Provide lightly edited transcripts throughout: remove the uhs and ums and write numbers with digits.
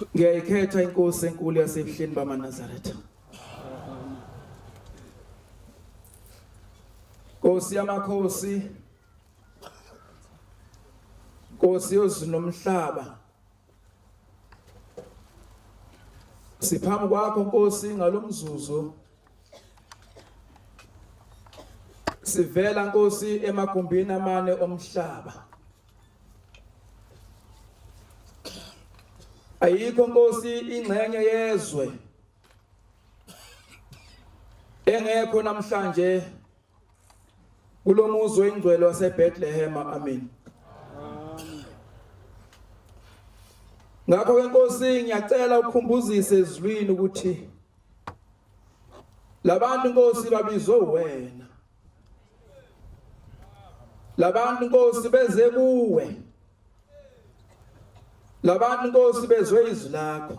Ngiyayikhetha inkosi enkulu yasebuhleni bamaNazaretha. Nkosi yamakhosi, Nkosi yezulu nomhlaba. Siphambi kwakho Nkosi ngalomzuzu. Sivela Nkosi emagumbini amane omhlaba. Ayikho Nkosi ingxenye yezwe engekho namhlanje kulomuzi oyingcwele waseBethlehem. Amen. Ngakho ke Nkosi ngiyacela ukukhumbuzise ezulwini ukuthi labantu Nkosi babizwe wena. Labantu Nkosi beze kuwe. Labantu Nkosi bezwe izwi lakho.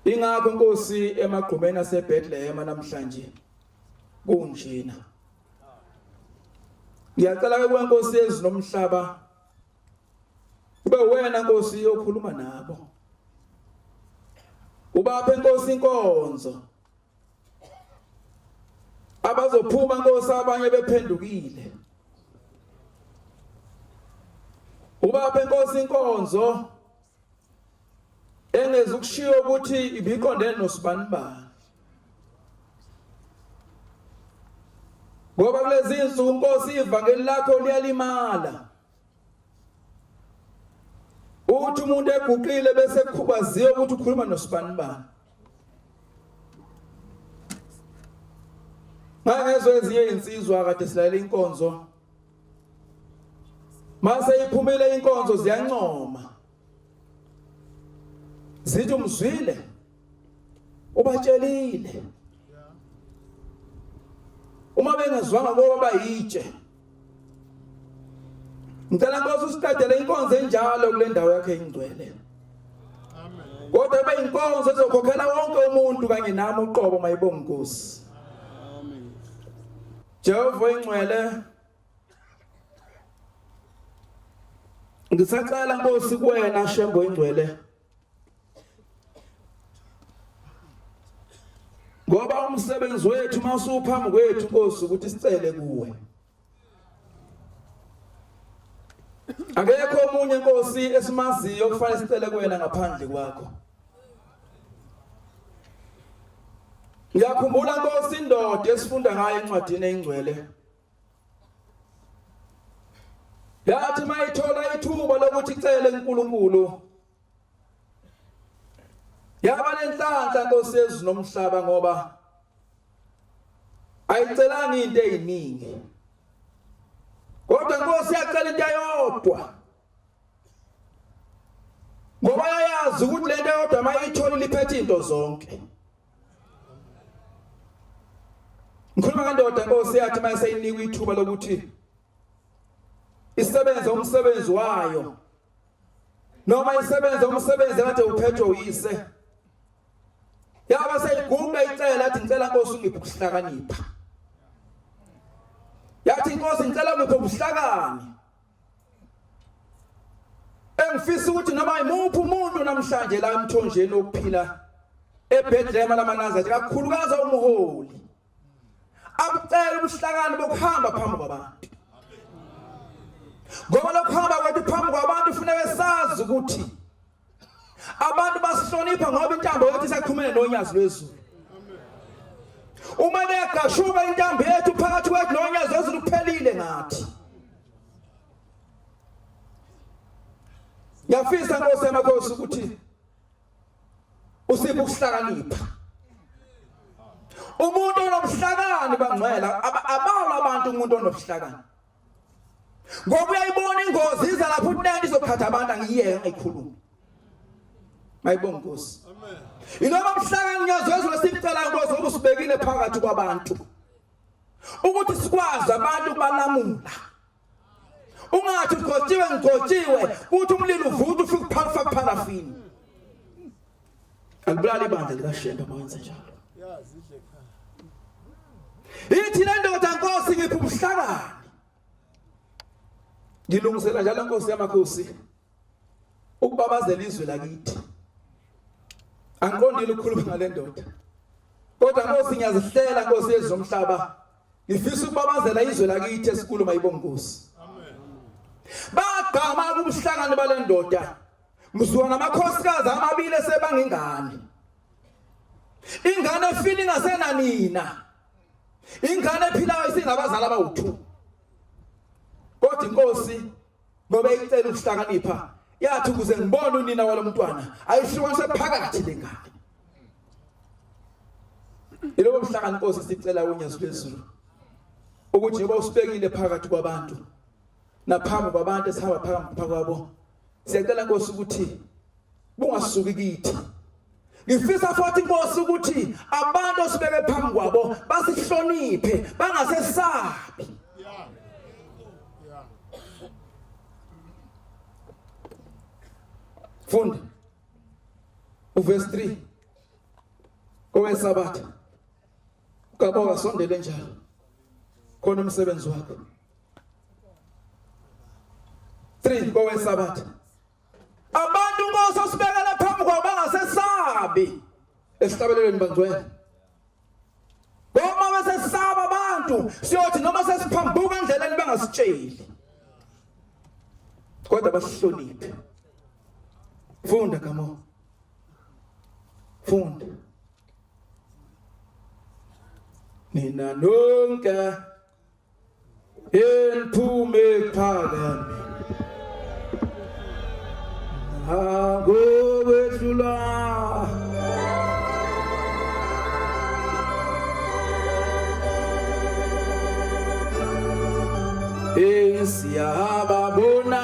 Ingakho Nkosi emagqumeni aseBethlehem namhlanje kunjena. Ngiyacela ke Nkosi yezulu nomhlaba ube wena Nkosi okhuluma nabo. Ubaphe Nkosi inkonzo. Abazophuma Nkosi abanye bephendukile. Ubaphe Nkosi inkonzo engezukushiya ukuthi ibiqondene nosibanibani. Ngoba kulezi insuku Nkosi ivangeli lakho liyalimala. Uthi umuntu eguqile bese kukhubaziwe ukuthi ukhuluma nosibanibani. Ngezwe ezinye insizwa kade silalela inkonzo. Mase iphumile inkonzo ziyancoma. Zithi umzwile. Ubatshelile. Uma bengazwanga ngoba bayitshe. Ngicela Nkosi usiqedele inkonzo enjalo kule ndawo yakhe ingcwele. Amen. Kodwa kube inkonzo ezokhokhela wonke umuntu kanye nami uqobo mayibonga Nkosi. Amen. Jehova ingcwele. Ngisacela Nkosi kuwena Shembo ingcwele. Ngoba umsebenzi wethu masuphambi kwethu Nkosi ukuthi sicele kuwe. Akekho omunye Nkosi esimaziyo okufanele sicele kuwena ngaphandle kwakho. Ngiyakhumbula Nkosi indoda esifunda ngayo encwadini engcwele. Yathi mayithola ithuba lokuthi icele uNkulunkulu. Yaba nenhlanhla Nkosi yezulu nomhlaba ngoba ayicelanga into eziningi. Kodwa Nkosi yacela into eyodwa. Ngoba yayazi ukuthi lento eyodwa mayithola liphethe into zonke. Ngikhuluma kandoda Nkosi yathi mayiseyinikwa ithuba lokuthi isebenze umsebenzi wayo. Noma isebenze umsebenzi kade uphethwe uyise. Yaba seyiguqa icela athi ngicela Nkosi ungiphe ukuhlakanipha. Yathi Nkosi ngicela ungiphe ubuhlakani. Engifisa ukuthi noma imuphi umuntu namhlanje la emthonjeni okuphila eBethlehem lamaNazaretha kakhulukazi umholi. Akucela ubuhlakani bokuhamba phambi kwabantu. Ngoba lokuhamba kwethu phambi kwabantu kufanele sazi ukuthi abantu basihlonipha ngoba intambo yethu isaqhumene nonyazi lwezulu. Uma begashuka intambo yethu phakathi kwethu nonyazi lwezulu kuphelile ngathi. Ngiyafisa Nkosi yamakhosi ukuthi usiphe ukuhlakanipha. Umuntu onobuhlakani bangcwela abala abantu umuntu onobuhlakani. Ngoba uyayibona ingozi iza lapho uNandi izokhatha abantu angiyeke ngikhuluma. Mayibonga Nkosi. Amen. Inoma ubuhlakani nyazwezwe lesicela Nkosi ngoba usibekile phakathi kwabantu. Ukuthi sikwazi abantu balamula. Ungathi ugotshiwe uthi umlilo uvutha ufike phakathi kuparafini. Alibulala ibandla likaShembe mayenze njalo. Yazi ekhaya. Ithi le ndoda Nkosi ngiphe ubuhlakani. Ngilungisela njalo Nkosi yamakhosi. ukubabazela izwe lakithi. Angiqondile ukukhuluma ngale ndoda. Kodwa Nkosi ngiyazihlela Nkosi yezomhlaba. Ngifisa ukubabazela izwe lakithi esikhulu mayibonge Nkosi. Amen. Bagama kubuhlangane bale ndoda. Mzwana amakhosikazi amabili sebangingane. Ingane efini ngasena nina. Ingane ephilayo isingabazali abawu2. Kodwa Inkosi ngoba icela ukuhlakanipha yathi ukuze ngibone unina walomntwana ayihlukanise phakathi lengane. Iloko mhlakani Nkosi sicela uNyesu phezulu ukuthi njengoba usibekile phakathi kwabantu naphambi kwabantu esihamba phakathi kwabo siyacela Nkosi ukuthi bungasuki kithi. Ngifisa futhi Nkosi ukuthi abantu osibeke phambi kwabo basihloniphe bangasesabi. Funda uverse 3 kowesabatha ukaba wasondele njalo khona umsebenzi wakho. 3 kowesabatha abantu Nkosi osibekela phambi kwabo bangasesabi esihlabelelweni bangcwele. Ngoba besesaba abantu siyothi noma sesiphambuka endleleni bangasitsheli kodwa basihloniphe. Funda kamo. Funda. Nina nonke eliphume phakame. Ngobethula. Siyababona.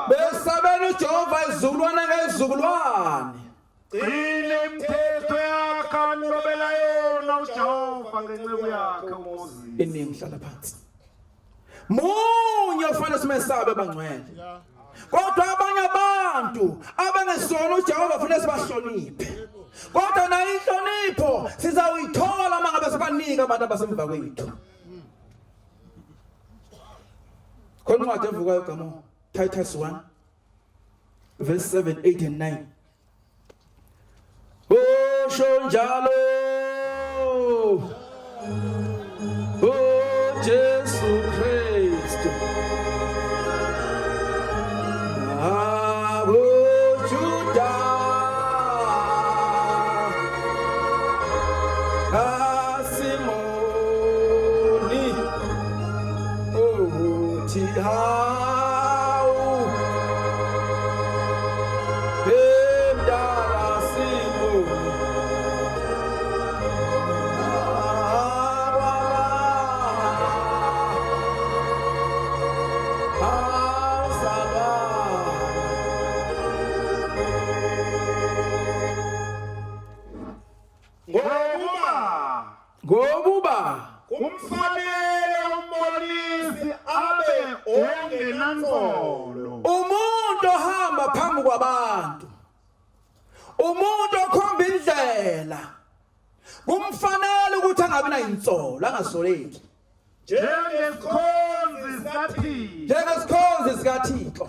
Besabenu Jehova izukulwana ngezizukulwane. Gcina imithetho yakhe nobela yona uJehova ngenceku yakhe uMoses. Iningi hlala phansi. Munye ufana simesabe bangcwele. Kodwa abanye abantu abangesona uJehova ufuna sibahloniphe. Kodwa na inhlonipho sizawuyithola mangabe sibanika abantu abasemva kwethu. Khona incwadi evukayo gamo Titus 1 verse 7, 8 and 9. Oh shonjalo oh Jesu Christ oh Judah Simoni oh Tiha ngokuba kumfanele umbonisi abe ongenansolo. Umuntu ohamba phambi kwabantu, umuntu okhomba indlela, kumfanele ukuthi angabi na insolo, angasoleki. Njengesikhonzi sikaThixo.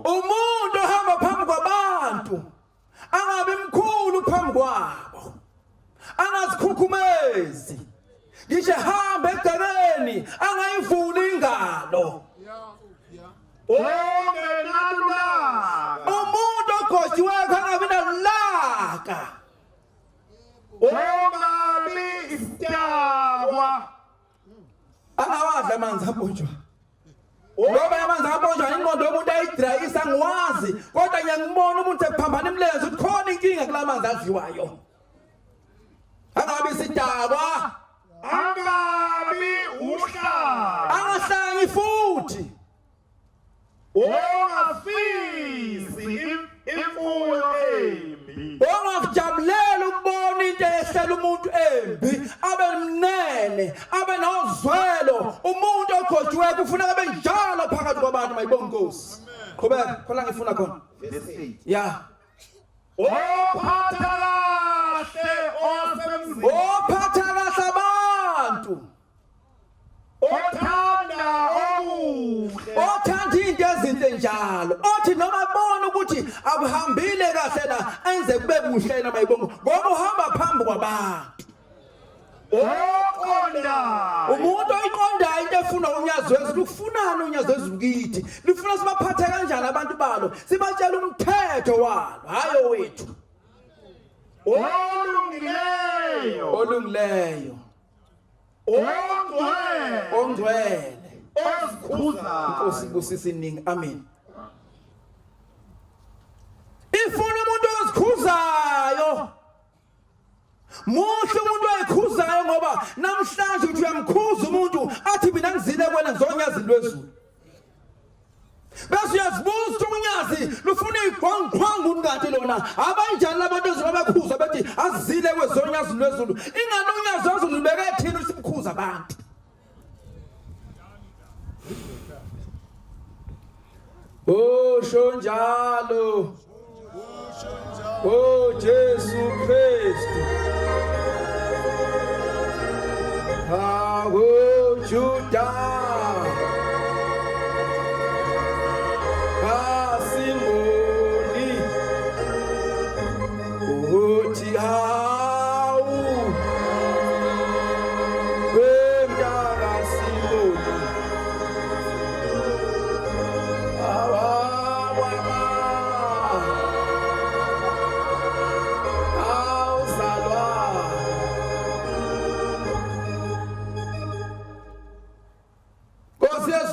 Umuntu ohamba phambi kwabantu iyezi ngisho hamba egcekeni angayivuli ingalo umuntu ogojiwe angabi nalaka angawadla amanzi abunjwa ngoba amanzi abunjwa ingqondo yomuntu ayidrayisa ngiwazi kodwa ngiyangibona umuntu ephambana imlenze ukuthi khona inkinga kula manzi adliwayo angabi isidakwa angabi uhla angahlangi futhi ongafisi imfuyo embi ongajabulela ukubona into ehlela umuntu embi abe mnene abe nozwelo umuntu ogojiwe kufuneka abe njalo phakathi kwabantu mayibonga Nkosi qhubeka khona ngifuna khona ya ophatha kahle abantu othanda okuhle othanda into ezinhle njalo othi noma bona ukuthi akuhambile kahle la enze kube kuhle na mayibonga ngoba uhamba phambi kwabantu umuntu oyiqondayo into efuna unyazo wezulu ufunana unyazo wezulu kithi lifuna sibaphathe kanjani abantu balo sibatshela umthetho walo hayo wethu olungileyo ongcwele Inkosi kusisiningi amen ifuna umuntu ozikhuzayo muhle umuntu oyikhuzayo ngoba namhlanje uthi uyamkhuza umuntu athi mina ngizile kwena zonyazi lwezulu bese uyazibuza ukuthi unyazi lufuna igwangqwangu kanti lona abanjani labantu ezibakhuza bethi azile kwezonyazi lwezulu ingani unyazi wezulu libeke thina usimkhuza abantu shonjalo Jesu Kristu Juda Simoni uthi hawu wemntaka Simoni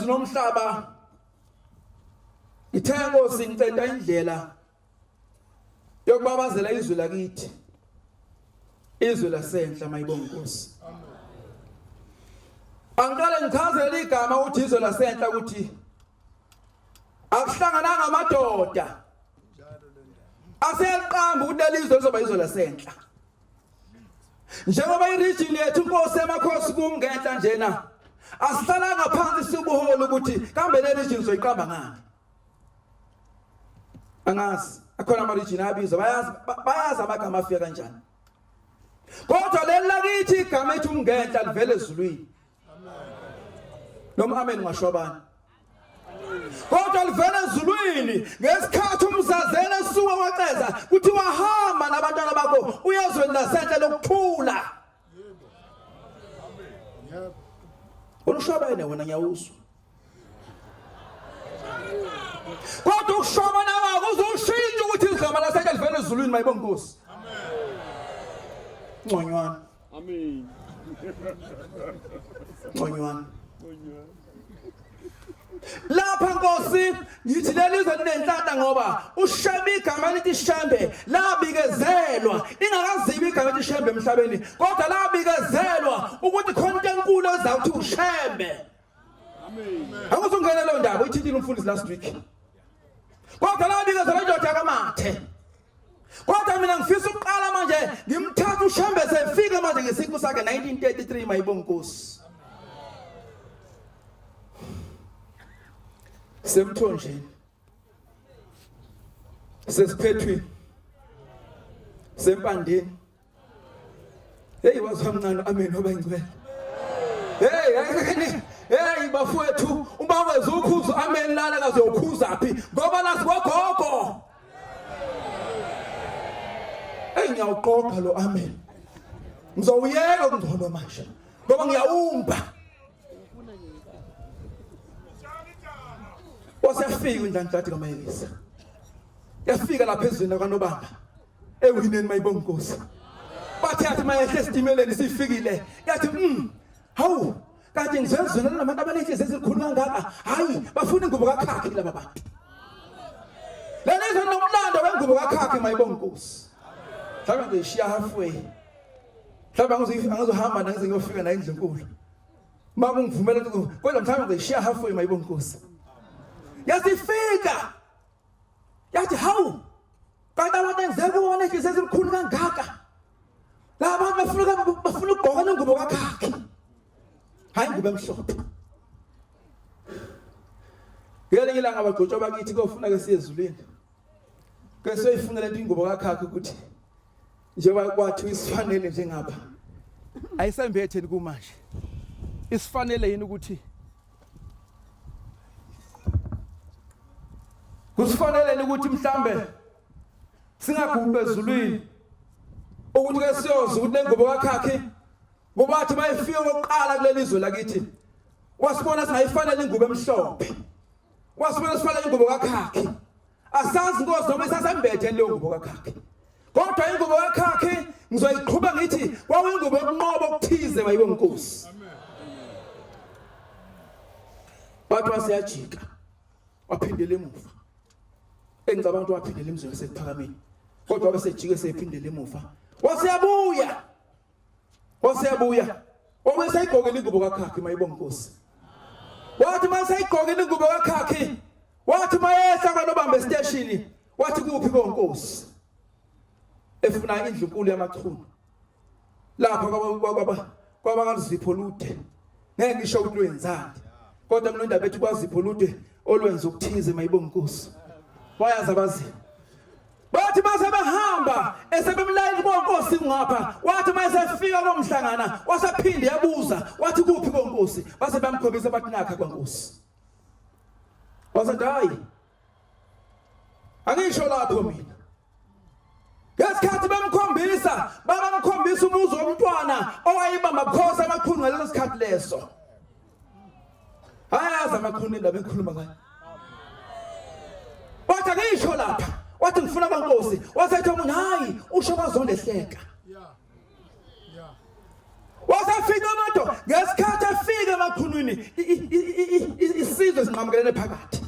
nomhlaba ithengo sinceda indlela yokubabazela izwe lakithi izwe lasenhla mayibonga Nkosi angqale ngichazele igama uthi izwe lasenhla ukuthi akuhlangananga amadoda aseqamba udelizwe lizoba izwe lasenhla njengoba iregion yethu Nkosi emakhosi kumngenhla njena asihlala ngaphansi sibuholo ukuthi kambe le region soyiqamba ngani angazi akhona ama region abizwa bayazi amagama afika kanjani kodwa le lakithi igama ethi umngenhla livele ezulwini noma amen ngashwabana kodwa livele ezulwini ngesikhathi umzazela esuka waqeza kuthi wahamba nabantwana bakho uyezweni lasenhla lokuthula ushobane wena nyawuso kodwa ukushobana kwakho uzoshintsha ukuthi igama lasenhla livele ezulwini mayibonga Nkosi ngconywana amen ngconywana lapha Nkosi ngithi lelizwe linenhlanta ngoba ushembe igama lithi Shembe labikezelwa ingakazibi igama lithi Shembe emhlabeni kodwa labikezelwa ukuthi khona into enkulu ezawuthi uShembe amen akuzongena leyo ndaba uyithintile umfundisi last week kodwa labikezelwa indoda kaMathe kodwa mina ngifisa ukuqala manje ngimthatha uShembe sefika manje ngesiku sakhe 1933 mayibonga Nkosi semthonjeni sesiphethwe sempandeni hey wazamncane amen oba ingcwele hey bafowethu uma wenza ukhuzo amen lana kazokhuza phi ngoba lasi gogogo engiyawuqopha lo amen ngizowuyeka ukungcono manje ngoba ngiyawumba. Wasefika indlanhlanti kaMayelisa. Yafika lapha ezweni kaNobamba. Ewineni mayibonga Nkosi. Bathi yathi mayehle esitimeleni sifikile. Yathi hawu kanti ngizezweni nabantu abanenhliziyo ezikhulu kangaka. Hayi bafuna ingubo kakhakhi laba bantu. Lena izwe nomlando wengubo kakhakhi mayibonga Nkosi. Mhlawumbe ngiyishiya halfway. Mhlawumbe angizohamba ngize ngiyofika la endlini enkulu. Makungivumela ukuthi kodwa mhlawumbe ngiyishiya halfway mayibonga Nkosi. Yasifika. Yathi hawu kanti abantu engizeke ubona inhliziyo ezikhulu kangaka. La bantu bafuna ukugqoka nengubo kakhakhi. Hayi ingubo emhlophe. Ngelinye ilanga abagcotshwa bakithi kofuna ke siye ezulwini. Ke soyifuna lento ingubo kakhakhi ukuthi njengoba kwathi isifanele njengapha. Ayisembetheni kumanje. Isifanele yini ukuthi kusifanele ukuthi mhlambe singagubhe ezulwini ukuthi ke siyoza ukuthi nengubo kakhakhi ngoba athi mayifika ngokuqala kuleli izwe lakithi wasibona singayifanele ingubo emhlophe wasibona sifanele ingubo kakhakhi asazi Nkosi noma isasembethe leyo ngubo kakhakhi kodwa ingubo kakhakhi ngizoyiqhubha ngithi kwawingubo yokunqoba okuthize mayibe Nkosi bathi wasiyajika waphindela emuva engicabanga ukuthi waphindela emzweni sekuphakameni kodwa bese jike sephindela emuva wasiyabuya obesayigqokela ingubo kakhakhi mayibonga Nkosi wathi masayigqokela ingubo kakhakhi wathi mayehla kaNobamba estation wathi kuphi konkosi efuna indlu enkulu yamachunu lapha kwaba kaZipho Lude ngeke ngisho ukuthi wenzani kodwa kunondaba ethi kwaZipho Lude olwenza ukuthize mayibonga Nkosi wayaza abazi bathi mase bahamba esebemlayini konkosi ngapha wathi mase fika komhlangana wasaphinde yabuza wathi kuphi konkosi base bamkhombisa bathi nakha kwankosi wasathi hayi angisho lapho mina ngesikhathi bamkhombisa umuzi womntwana owayibamba bukhosi amakhulu ngaleso sikhathi leso hayaza amakhulu indaba enkhuluma ngayo wathi angisho lapha wathi ngifuna kwankosi wasethi umuntu hayi usho bazondehleka wasafika amadoda ngesikhathi afika emakhulwini isizwe sinqamukelene phakathi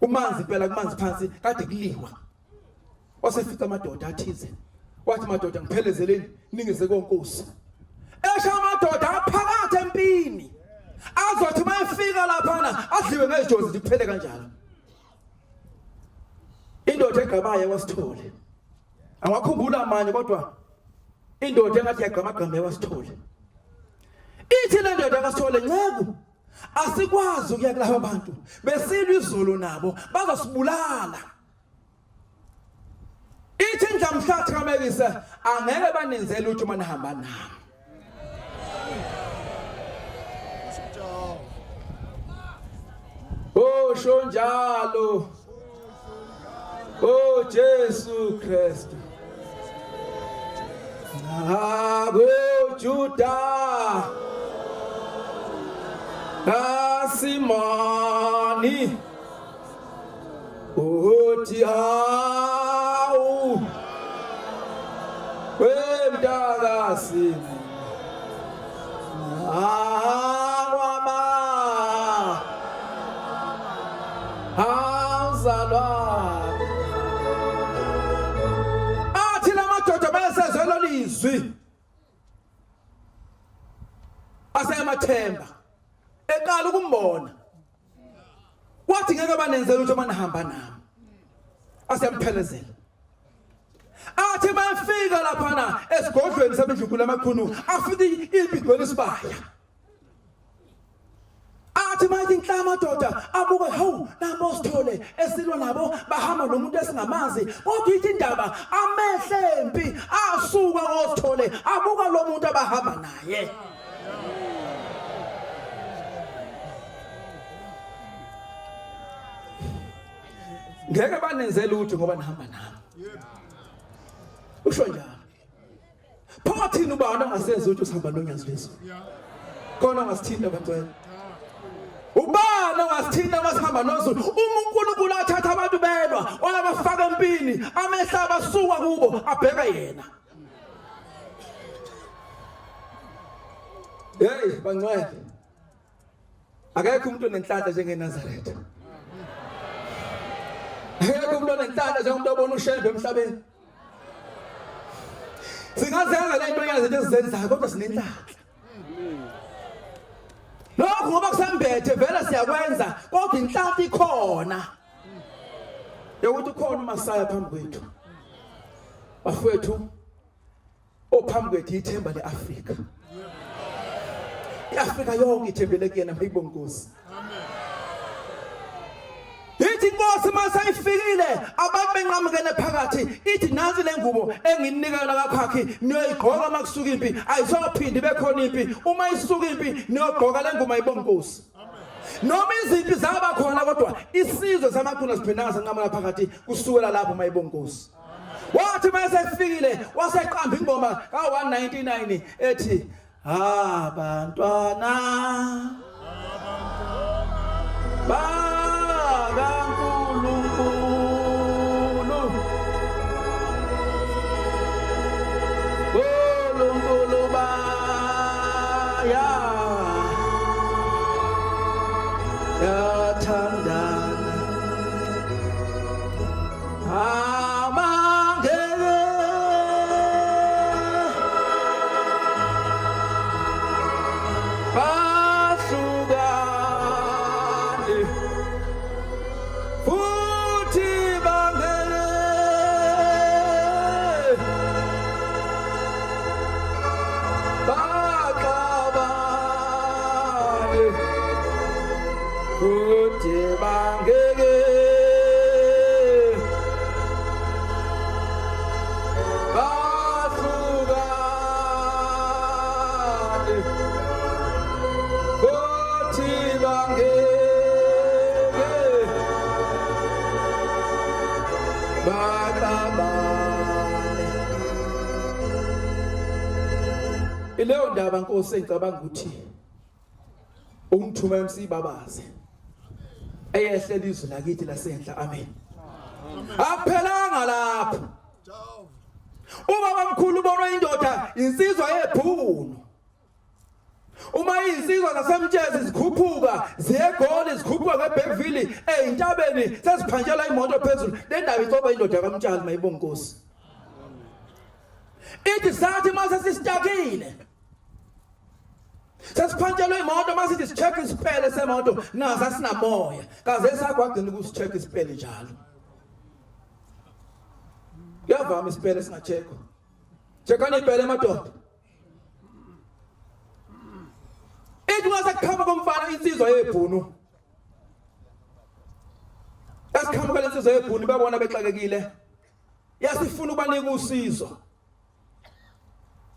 umanzi phela kumanzi phansi kade kuliwa wasefika amadoda athize wathi madoda ngiphelezeleni ningeze konkosi esha amadoda aphakathi empini azothi mayefika lapha adliwe ngejozi liphele kanjalo indoda egabaye wasithole angakhumbula amanye kodwa indoda engathi yagqamagqama wasithole ithi le ndoda kasithole nceku asikwazi ukuya kulabo bantu besilwa izolo nabo bazosibulala ithi ndlamhlathi kaMayelisa angeke banenzele ukuthi manihamba nami oh shonjalo oh Jesu Kristu Nago Juda Asimani Otiau Wemdagasi Awama Hazalwa izwi asemathemba eqala ukumbona wathi ngeke banenzele ukuthi manihamba nami asemphelezela athi mafika lapha esigodlweni sabendlunkulu amakhulu afika ibigwele isibaya athi mayithi inhla amadoda abuke hawu nabo sithole esilwa nabo bahamba nomuntu esingamazi kodwa ithi indaba amehle empi asuka ngosithole abuka lo muntu abahamba naye ngeke banenzele ukuthi ngoba nihamba nami usho njalo pho Wathini ubani angasenza ukuthi usihamba nonyazi lezulu? Khona angasithinta bantwana. Ubani angasithinta masihamba nozulu? uNkulunkulu athatha abantu belwa, wayabafaka empini, amehla abasuka kubo abheka yena. Hey bangcwele. Akekho umuntu onenhlanhla njengeNazaretha. Akekho umuntu onenhlanhla njengomuntu obona uShembe emhlabeni. Singazenza le nto yazethu esizenzayo kodwa sinenhlanhla. Lokho ngoba kusembethe vele siyakwenza kodwa inhlanhla ikhona. Yokuthi ukhona uMasaya phambi kwethu. Bafowethu ophambi kwethu ithemba leAfrika. iAfrika yonke ithembele kuyena mayibonge Nkosi. Ithi Nkosi masayifikile abantu benqamukene phakathi ithi nansi le ngubo enginikela kakhakhi niyoyigqoka makusuka impi ayisophindi bekhona impi uma isuka impi niyogqoka le ngubo mayibonge Nkosi. Noma izimpi zaba khona kodwa isizwe samaqhuna siphindanga sanqamuka phakathi kusukela lapho mayibonge Nkosi. Wathi mayesefikile waseqamba ingoma ka199 ethi abantwana bakaNkulunkulu uNkulunkulu yathandana Leyo ndaba Nkosi engicabanga ukuthi ungithuma emsibabaze eyehlela izwi lakithi lasenhla. Amen. Akuphelanga lapho. Ubaba mkhulu ubona indoda insizwa yebhunu. Uma insizwa zasemtshezi zikhuphuka ziyegoli zikhuphuka ngeBergville eintabeni sesiphanjela imoto phezulu le ndaba icoba indoda kaMtshali mayibonge Nkosi. Ithi sathi mase sisitakile sesiphanjelwe imoto masithi sicheck isipele semoto naza sinamoya kaze sakwagcina ukusicheck isipele njalo. Yavama isipele singachekwa. Checkani ipele emadoda. Ithi ngasakhamba komfana insizwa yebhunu. Asikhamba lensizwa yebhunu babona bexakekile. Yasifuna ukubanika usizo.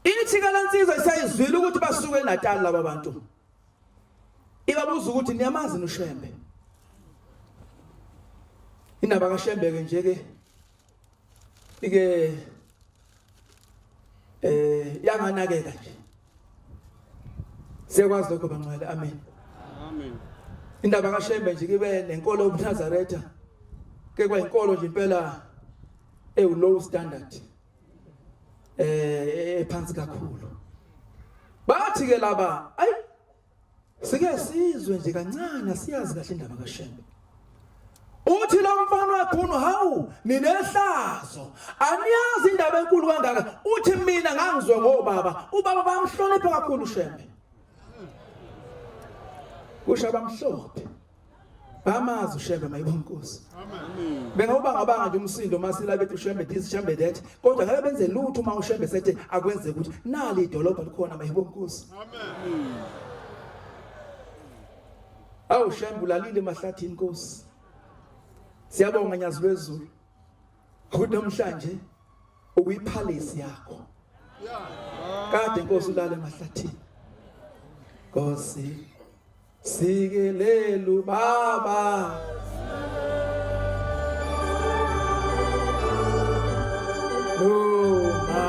Ithi ngalansizwa isayizwile ukuthi basuke eNatal laba bantu. Ibabuza ukuthi niyamazi noShembe. Indaba kaShembe ke nje ke yanganakeka nje. Sekwazi lokho bangcwele. Amen. Amen. Indaba kaShembe nje kibe nenkolo yobuNazaretha ke kwayinkolo nje impela low standard. Phansi kakhulu. Bathi ke laba ayi sike sizwe nje kancane siyazi kahle indaba kaShembe. Uthi lo mfana webhunu hawu ninehlazo aniyazi indaba enkulu kangaka. Uthi mina ngangizwe ngobaba ubaba bamhlonipha kakhulu uShembe. Kusha bamhlophe bamazi uShembe mayibonge Nkosi. Amen. Bengoba ngabanga nje umsindo masila bethu uShembe this Shembe that kodwa ngeke benze lutho uma uShembe sethe akwenze ukuthi nali idolobha likhona mayibonge Nkosi. Amen. Awu Shembe ulalile mahlathini Nkosi. Siyabonga nyazi lwezulu. Ukuthi namhlanje ukuyipalace yakho. Kade Nkosi ulale mahlathini. Nkosi sikelelu baba Noma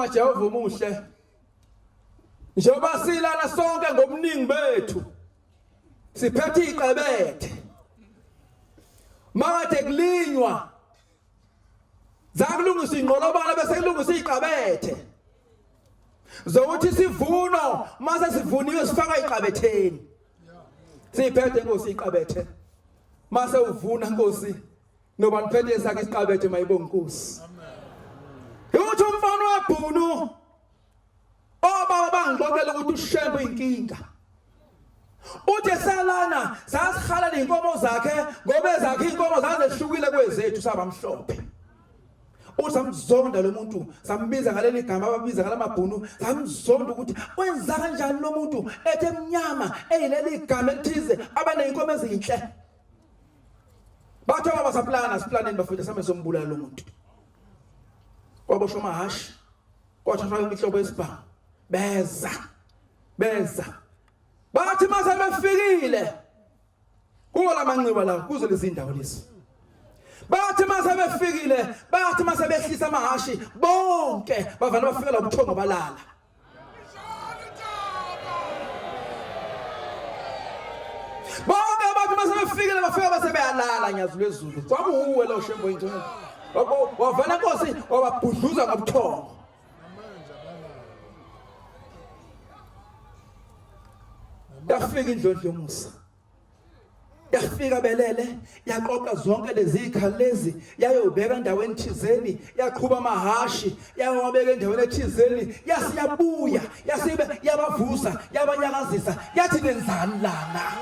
Siyabonga Jehova umuhle. Njengoba silana sonke ngomningi bethu. Siphethe iqebethe. Manje kulinywa. Zakulungisa ingqolobana bese kulungisa iqabethe. Zokuthi sivuno mase sivuniwe sifaka iqabetheni. Siphethe Nkosi iqabethe. Mase uvuna Nkosi noba niphethe sakhe isiqabethe mayibonga Nkosi. Amen. Uthi umfana wabhunu obaba bangixoxela ukuthi ushembe inkinga. Uthi esalana sasihala inkomo zakhe ngoba ezakhe inkomo zazehlukile kwezethu sabamhlophe. Usamzonda lo muntu sambiza ngaleli gama ababiza ngalamabhunu samzonda ukuthi wenza kanjani lo muntu ethe emnyama eyileli gama elithize abane inkomo ezinhle. Batho abasaplana siplaneni bafika same sombulala lo muntu. Kwabosho mahashi kwathathwa imihlobo esibha beza bathi mase befikile kuwola manxiwa la kuzo lezi ndawo lezi. Bathi mase befikile bathi mase behlisa amahashi bonke bavana bafika la ubuthongo balala. Bonke bathi mase befikile bafika base beyalala nyazi lwezulu. Kwabuwe lo shembo ingcwele. Wavana Nkosi wababhudluza ngobuthongo. Yafika indlondlo yomusa. Yafika belele yaqoqa zonke lezi ikhalezi yayobeka endaweni thizeni yaqhuba amahashi yawabeka endaweni ethizeni yasiyabuya yasibe yabavusa yabanyakazisa yathi nenzani lana.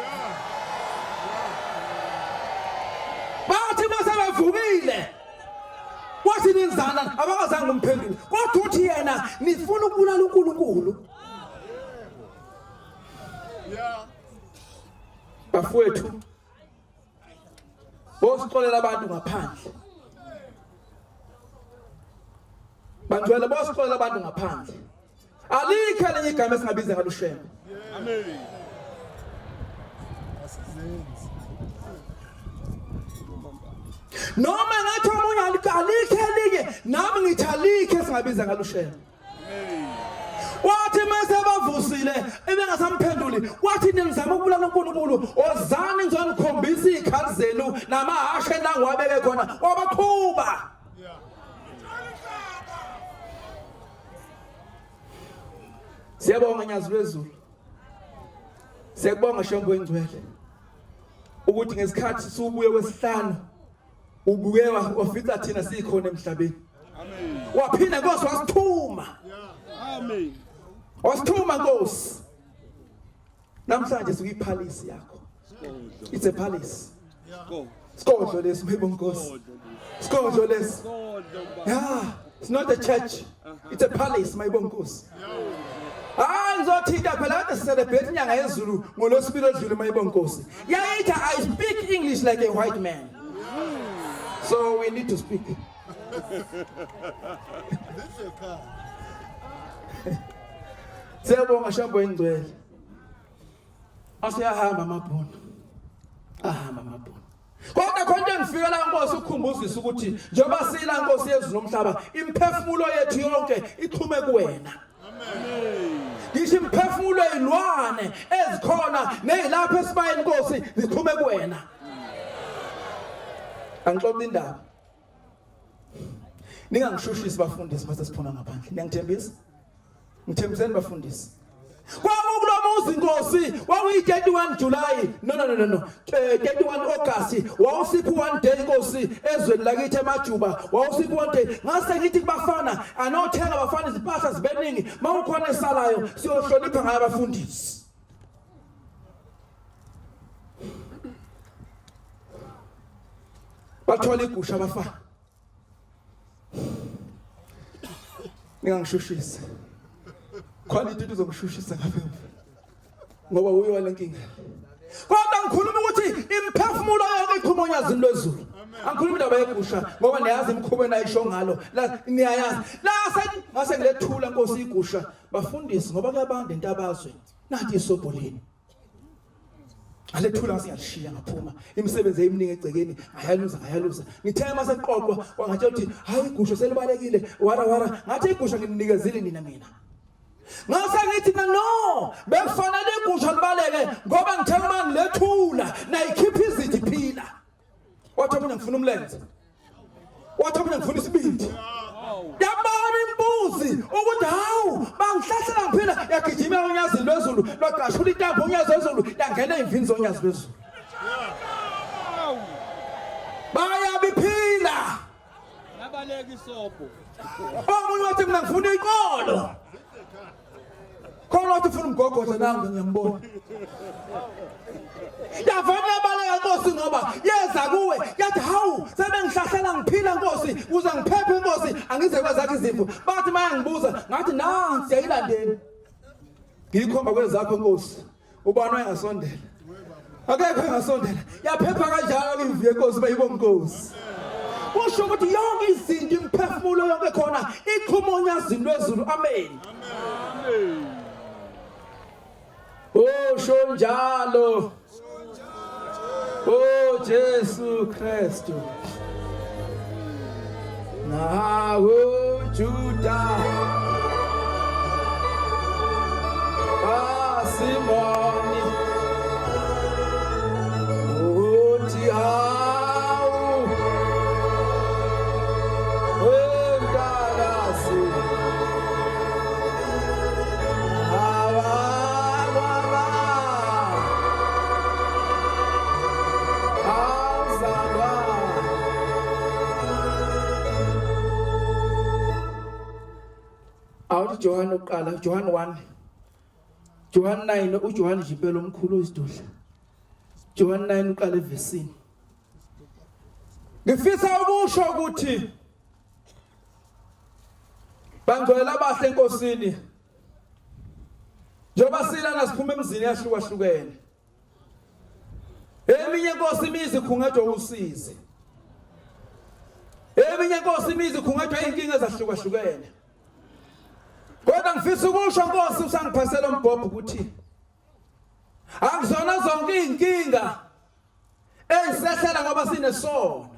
Bathi basebevukile wathi nenzani abakazange umphendule kodwa uthi yena nifuna ukubulala uNkulunkulu. Bafowethu bosixolela abantu ngaphandle. Bangcwele bosixolela abantu ngaphandle. Alikho lenye igama esingabiza ngalo Shembe. Amen. Noma ngathi omunye alikho elinye nami ngithi alikho esingabiza ngalo Shembe. Amen. Wathi mase bavusile ebengasamphenduli wathi nizama ukubulala uNkulunkulu ozani ngizonikhombisa izikhali zenu namahashe la ngiwabeke khona wabaqhuba. Siyabonga nyazi lwezulu. Siyakubonga Shembe engcwele ukuthi ngesikhathi subuye kwesihlanu ubuye wafica thina sikhona emhlabeni. Amen. Waphinda Nkosi wasithuma. Amen. Wasithuma Nkosi. Namhlanje sikuyiphalisi yakho. It's a palace. Sikodlo lesi mayibonga Nkosi. Sikodlo lesi. Yeah, it's not a church. It's a palace mayibonga Nkosi. Ngizothinta phela kade celebrate inyanga yezulu ngolosibili odlule mayibonga Nkosi. Yayithi I speak English like a white man. So we need to speak. Siyabonga Shembe engcwele. Asiyahamba amabhunu. Ahamba amabhunu. Kodwa khona ngifika la Nkosi ukukhumbuzisa ukuthi njengoba sila Nkosi yezulu nomhlaba imphefumulo yethu yonke ixhume kuwena. Amen. Ngisho imphefumulo yilwane ezikhona nezilapha esibayeni Nkosi zixhume kuwena. Angixoxa indaba. Ningangishushisi bafundisi base siphuma ngaphandle. Ngiyangithembisa. Ngithembiseni bafundisi. Kwakulo muzi Nkosi wakuyi31 July. No. 31 August wawusiphi one day Nkosi ezweni lakithi eMajuba. Wawusiphi one day ngase ngithi kubafana anothenga abafana izimpahla zibeningi mawukhona esalayo siyohlonipha ngayo abafundisi. Bathola igusha abafana. Ningangishushisi. Quality uzongishushisa ngaphezulu. Ngoba uyiwa lenkinga. Kodwa ngikhuluma ukuthi imphefumulo yonke iqhuma onyazini lwezulu. Angikhulumi indaba yegusha ngoba niyazi imkhubeni ayisho ngalo. La niyayazi. La ngase ngilethula Nkosi igusha bafundisi ngoba kuyabanda into abazwe. Nathi isobholeni. alethula siyashiya ngaphuma imisebenzi eminingi egcekeni ayaluza ngithe mase qoqwa wangathi uthi hayi igusho selibalekile wara ngathi igusho nginikezile mina ngase ngithi no befanele igusho libaleke ngoba ngithe manje lethula nayikhipha izithi phila wathi mina ngifuna umlenze wathi mina ngifuna isibindi yabona imbuzi ukuthi hawu bangihlahlela ngiphila yagijima unyazi lwezulu lwaqashula intambo unyazi lwezulu yangena ezivini zonyazi lwezulu bayabiphila yabaleka isobho omunye wathi mina ngifuna iqolo khona wathi ufuna umgogodla nami ngiyambona yavana baleka Nkosi ngoba yeza kuwe yathi hawu sebengihlahlela ngiphila Nkosi uze ngiphephe Nkosi angize kwezakhe izifo bathi manje ngibuza ngathi nansi siyayilandela ngikhomba kwezakho Nkosi ubani engasondela akekho engasondela yaphepha kanjalo imviye Nkosi bayibonga Nkosi usho ukuthi yonke izinto imphefumulo yonke khona iqhuma onyazini lwezulu amen usho njalo Oh Jesu Kristu nawo Juda Simoni uthi hawu wentalasi John uqala John 1 John 9 uJohn Jimpelo omkhulu oyisidudla John 9 uqala evesini ngifisa ukusho ukuthi bangcwele abahle enkosini njoba silana siphuma emzini yahlukahlukene eminye inkosi imizi khungedwa usize eminye inkosi imizi khungedwa inkinga ezahlukahlukene kodwa ngifisa ukusho Nkosi usangiphasela umbhobho ukuthi akuzona zonke inkinga ezisehlela ngoba sinesono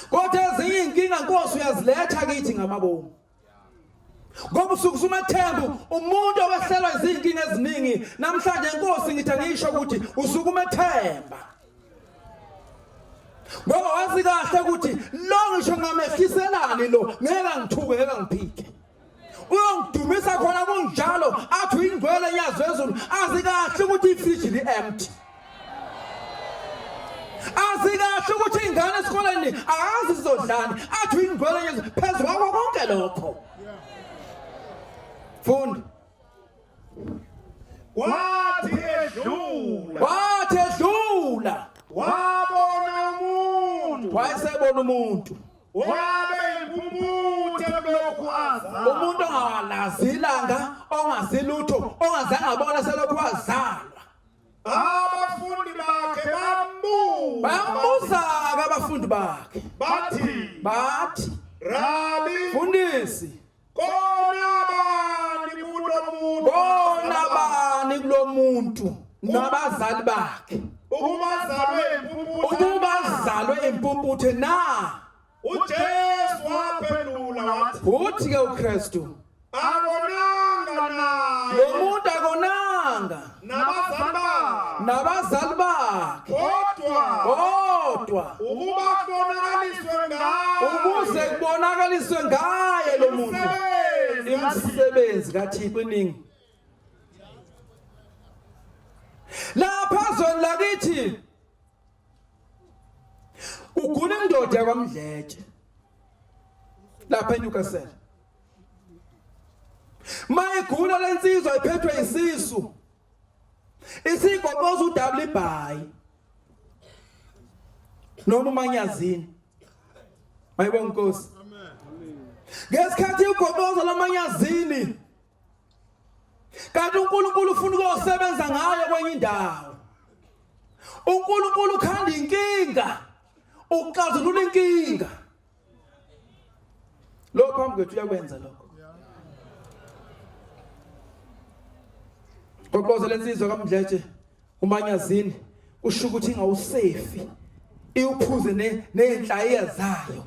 kodwa ezinye inkinga Nkosi uyaziletha kithi ngamabomu ngoba usuku uMthembu umuntu owehlelwa izinkinga eziningi namhlanje Nkosi ngithi ngisho ukuthi usuku uMthemba ngoba wazi kahle ukuthi lo ngisho ngamehliselani lo ngeke ngithuke ngeke ngiphike uyongidumisa khona kunjalo athi uyingcwele nyazi lwezulu azi kahle ukuthi ifriji li empty azi kahle ukuthi ingane esikoleni akazi sizodlani athi uyingcwele nyazi phezulu kwakho konke lokho funda wathi edlula wabona umuntu wayesebona umuntu wabe impumuthe lokhu azalwa umuntu ongalazi ilanga ongazilutho ongazange abona selokhu wazalwa abafundi bakhe bambuza abafundi bakhe bathi Rabi fundisi kona bani kulo muntu nabazali bakhe ukuba zalwe impumputhe na uJesu waphendula wathi uthi ke uKristu akonanga naye lo muntu akonanga nabazali bakhe kodwa ukuze kubonakaliswe ngaye lo muntu imisebenzi kaThixo iningi lapha zona lakithi ugula indoda yakwamdletshe lapha eNewcastle mayigula lensizwa iphethwe isisu isigoqoza udabula ibhayi noma umanyazini mayibonga Nkosi ngesikhathi ugoqoza lamanyazini kanti uNkulunkulu ufuna ukusebenza ngayo kwenye indawo uNkulunkulu ukhanda inkinga uxazulula inkinga lokho phambi kwethu uyakwenza lokho goqoza lensizwa kaMdletshe umanyazini usho ukuthi ingawusefi iyuphuze nenhlayiya zayo.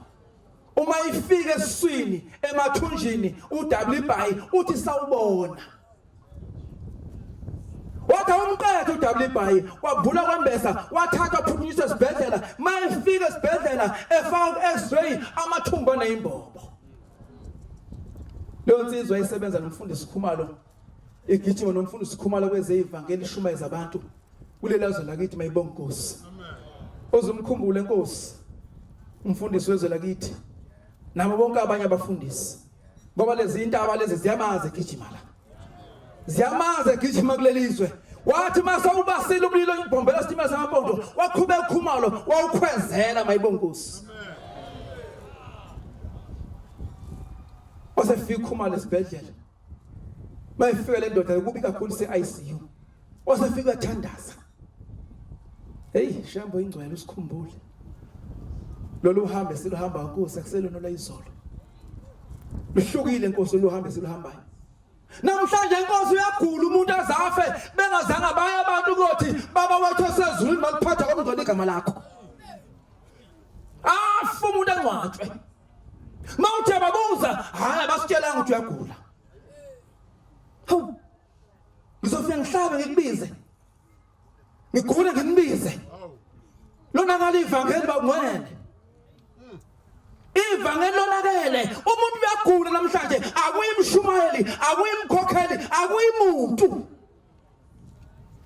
Uma ifika esiswini emathunjini uWBI uthi sawubona. Wathi umqedwe uWBI wavula kwembesa wathatha phuthunyiswa esibhedlela mayifika esibhedlela efaka x-ray amathumbu anezimbobo. Lo nsizwa isebenza nomfundisi Khumalo igijima nomfundisi Khumalo kwezevangeli shumayeza abantu kulelazwe lakithi mayibonga Nkosi. Ozumkhumbule Nkosi umfundisi wezwe lakithi nabo bonke abanye abafundisi ngoba lezi intaba lezi ziyamaze gijima la. Ziyamaze gijima kulelizwe. Wathi mase ubasile umlilo ibhombela sitima samaphondo waqhubeka Khumalo wawukhwezela mayibonga Nkosi. Wasefika Khumalo esibhedlela. Mayifika le ndoda ukubi kakhulu se-ICU. Wasefika thandaza. Hey, shambo ingcwele usikhumbule. Lolu hambe siluhamba Nkosi akuselona la izolo. Luhlukile Nkosi luhambe siluhambayo. Namhlanje Nkosi uyagula umuntu azafe bengazange baye abantu ukuthi baba wethu esezulwini baliphatha komngcwele igama lakho. Afu umuntu angcwatshwe. Mawuthe babuza hayi abasitshela ukuthi uyagula. Hawu. Ngizofika ngihlabe ngikubize. Ngigule nginibize. Lona ngale ivangeli babungwele. Ivangeli lonakele umuntu uyagula namhlanje akuyimshumayeli akuyimkhokheli akuyimuntu.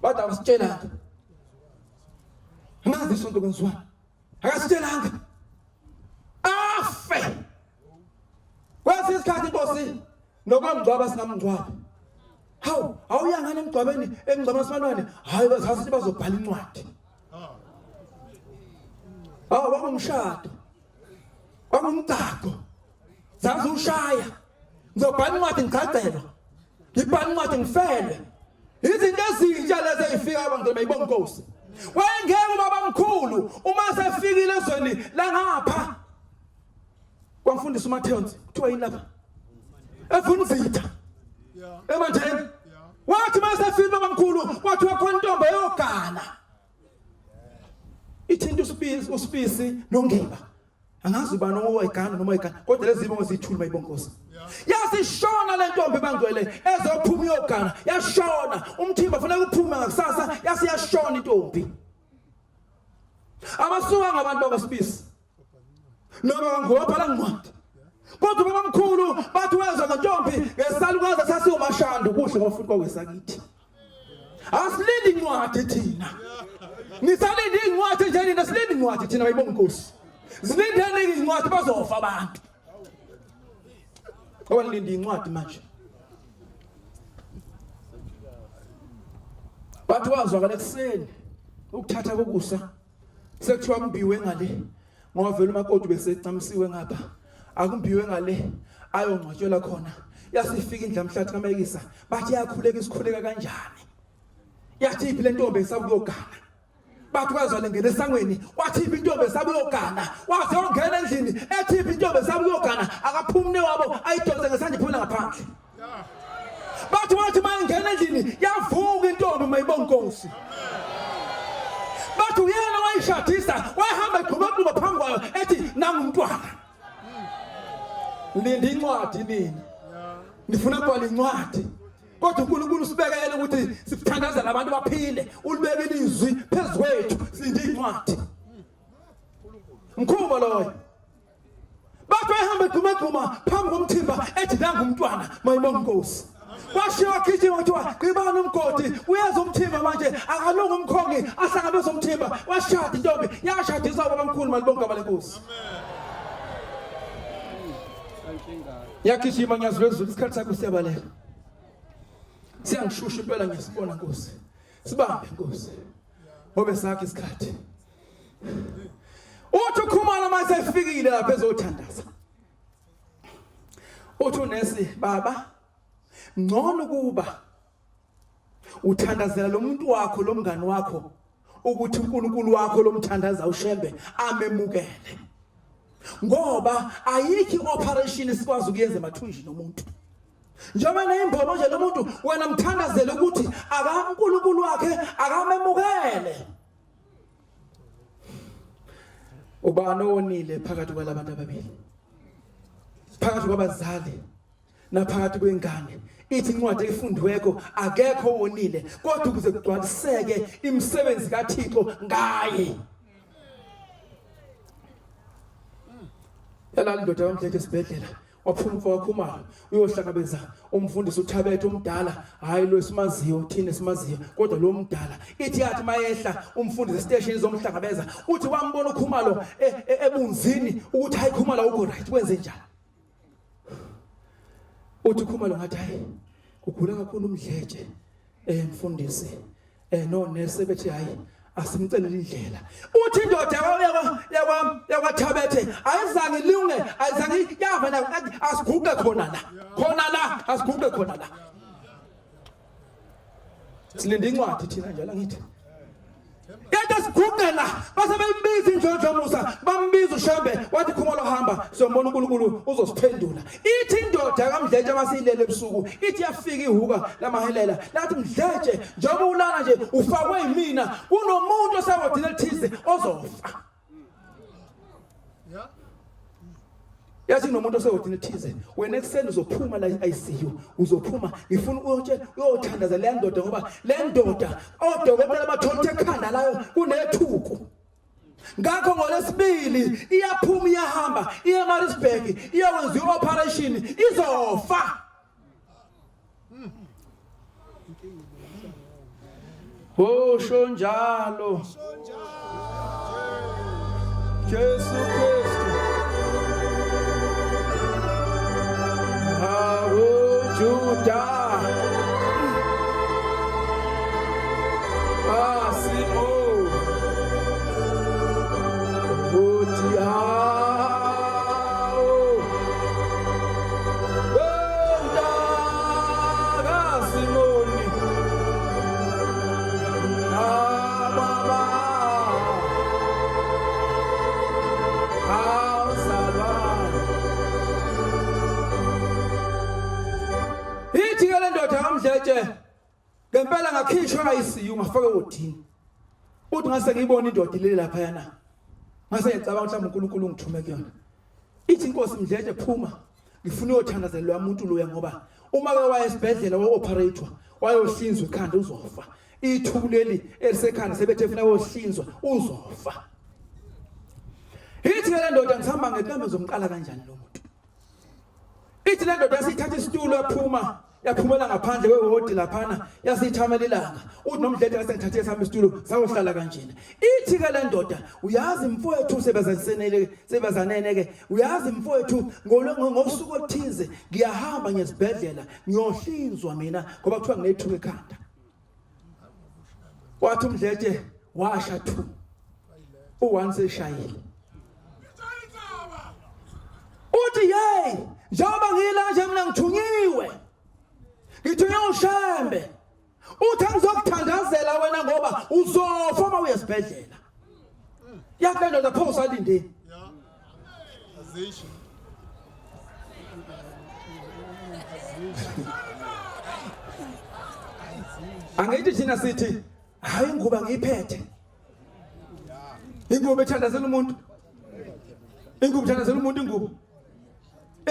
Bada basitshela. Ngazi isonto kwenziwa. Akasitshelanga. Afe. Kwasi isikhathi Nkosi nokwamgcwaba singamgcwaba. Hawu awuyangana emgcwabeni emgcwaba sibanwane hayi bazasithi bazobhala incwadi. Wangumshado. Wangumgcaqo. Zazi ushaya. Ngizobhala incwadi ngicacela. Ngibhala incwadi ngifele. Izinto ezintsha lezi ezifika abantu bayibonga Nkosi. Wayengeke ubaba mkhulu uma sefikile ezweni la ngapha. Kwamfundisa uMathewonsi kuthiwa yini lapha? Efunzitha. Emanjeni. Wathi mase fika baba mkhulu wathi wakhona intombi yogana. Ithinta usipisi nongiba. Angazi ubani owayigana noma oyigana kodwa lezi zibongo zithula mayibonga Nkosi. Yasishona le ntombi bangcwele ezophuma yogana yashona umthimba fanele kuphume ngakusasa yasiyashona intombi. Abasuka ngabantu bakasipisi. Noma ngobhala incwadi. Kodwa baba mkhulu bathi wezwa ngentombi ngesalukazi sasiyomashando kuhle ngofuthi kwawesakithi. Asilindi incwadi thina. Nisalindi incwadi nje nina silindi incwadi thina bayibonga Nkosi. Zilindeni incwadi bazofa abantu. Awalindi incwadi manje. Bathi wazwakala ekseni ukuthatha kokusa sekuthiwa kumbiwe ngale ngoba vele umakoti besecamsiwe ngapha. Akumbiwe ngale ayongcwatshela khona. Yasifika indla mhlathi kaMayekisa bathi yakhuleka isikhuleka kanjani. Yathi iphi le ntombi esabuyogana. Bathi kwazwala ngene esangweni wathi iphi intombi esabuyogana. Wathi ongena endlini ethi iphi intombi esabuyogana akaphumune wabo ayidonse ngesandla iphumela ngaphandle. Bathi wathi mangena endlini yavuka intombi mayibonga Nkosi. Bathi uyena wayishadisa wayihamba igqubaqhuba phambi kwayo ethi nangumntwana. Lindi incwadi nini. Nifuna ukubhala incwadi. Kodwa uNkulunkulu usibekele ukuthi sithandaza labantu baphile. Ulibeke ilizwi phezukwethu silinde incwadi. Mkhumba loyo. Bathi wayihamba igqubaqhuba phambi komthimba ethi nangumntwana mayibonga Nkosi. Washiwa gijima kuthiwa ngibani umgodi uyeza umthimba manje akalunga umkhongi ahlangabeza umthimba washada intombi yashadisa baba mkhulu malibonga bale Nkosi. Yakishima ngiyazwe ezulu isikhathi sakho siyabalela. Siyangishusha impela ngisibona Nkosi. Sibambe Nkosi. Ngobe sakho isikhathi. Uthi ukhumala mase efikile lapha ezothandaza. Uthi unesi baba ngcono kuba uthandazela lo muntu wakho lo mngani wakho ukuthi uNkulunkulu wakho lo mthandaza ushembe amemukele. Ngoba ayikho operation sikwazi ukuyenza emathunjini omuntu. njengoba neimbono nje lomuntu wena mthandazela ukuthi akaNkulunkulu wakhe akamemukele. Ubani onile phakathi kwalabantu ababili? Phakathi kwabazali naphakathi kwengane. Ithi incwadi efundiweko akekho wonile kodwa ukuze kugcwaliseke imisebenzi kaThixo ngaye. Yalali indoda yamthethe esibhedlela waphuma umfowakhe uyohlangabeza umfundisi uThabethe omdala, hayi lo simaziyo thina simaziyo kodwa lo mdala. Ithi yathi mayehla umfundisi estation izomhlangabeza uthi wambona uKhumalo ebunzini ukuthi hayi Khumalo uko right wenze njani. Uthi Khumalo ngathi hayi ugula kakhulu umdletshe mfundisi no nurse bethi hayi asimcelele indlela. Uthi indoda yakwaThabethe ayizange ilunge ayizange yava na asiguqe khona la asiguqe khona la. Silinde incwadi thina njalo ngithi yena siguqe la base beyibiza indlondlo Musa bambiza uShembe wathi Khumalo hamba siyobona uNkulunkulu uzosiphendula. Ithi indoda kaMdletshe masiyilele ebusuku ithi yafika ihuka lamahelela lathi Mdletshe njengoba ulana nje ufakwe yimina kunomuntu osawadina elithize ozofa. Yathi nomuntu osawadina elithize wena ekseni uzophuma la ICU uzophuma ngifuna uyothandaza le ndoda ngoba le ndoda odokotela bathonte ekhanda layo kunethuku. Ngakho ngolesibili iyaphuma iyahamba iya eMaritzburg iyawenza ioperation izofa. Oh shonjalo Jesu Kristu Juda Asimo Simoni Baba Ithi ke le ndoda kaMdletshe ngempela ngakhishwa ICU ngafaka odini. Uthi ngase ngiyibona indoda ilele lapha yana. Ngase ngicabanga mhlawumbe uNkulunkulu ungithume kuyona. Ithi inkosi Mdletshe phuma ngifuna uyothandazelwa umuntu loya ngoba uma ke waya esibhedlela wayoperate wayohlinzwa ikhanda uzofa. Ithuleli elisekhanda sebethe funa wohlinzwa uzofa. Ithi ke le ndoda ngisihamba ngekambe zomqala kanjani lo muntu. Ithi le ndoda yasithatha isitulo yaphumela ngaphandle kwewodi laphana yasithamela ilanga. Uthi noMdletshe asengithathe esami isitulo sawohlala kanjena. Ithi ke le ndoda uyazi mfowethu sebazanene ke uyazi mfowethu ngosuku oluthize ngiyahamba ngesibhedlela ngiyohlinzwa mina ngoba kuthiwa nginethuka ekhanda. Wathi uMdletshe washa thu u1 seshayile. Uthi hey njengoba ngila nje mina ngithunyiwe ngithunywe uShembe uthi angizokuthandazela wena ngoba uzofa uma uya esibhedlela. Yakhe ndoda pho salinde angithi thina sithi hayi inguba ngiyiphethe. Inguba ethandazela umuntu. Inguba ethandazela umuntu inguba.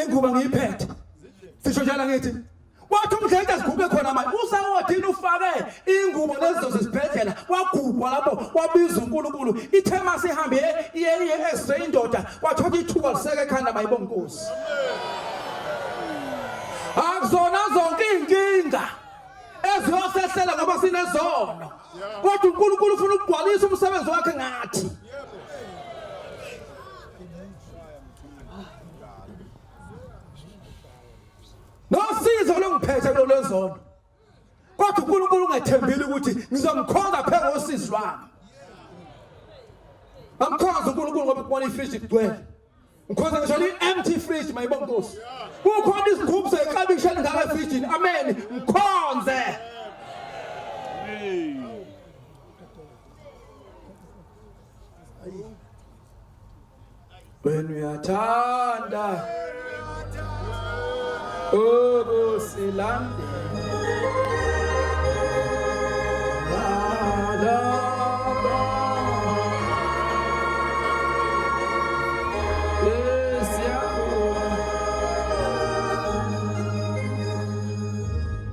Inguba ngiyiphethe. Sisho njalo ngithi wathi uMdletshe asiguqe khona manje usawodini ufake ingubo lezo zesibhedlela wagubwa lapho wabiza uNkulunkulu ithema sihambe iye esre indoda wathatha ithuba liseke ekhanda mayibonga Nkosi. Akuzona zonke inkinga eziyosehlela ngoba sinezono kodwa uNkulunkulu ufuna ukugcwalisa umsebenzi wakhe ngathi. Nosizo longiphethe kulolezono. Kodwa uNkulunkulu ungethembile ukuthi ngizomkhonza phela ngosizo lwami. Amkhonza uNkulunkulu ngoba kubona ifridge igcwele. Ngikhonza ngisho i-empty fridge mayibonga Nkosi. Kukhona isigubhu seklabishi ngaka efridge. Amen. Ngikhonze. Wena uyathanda ukusilande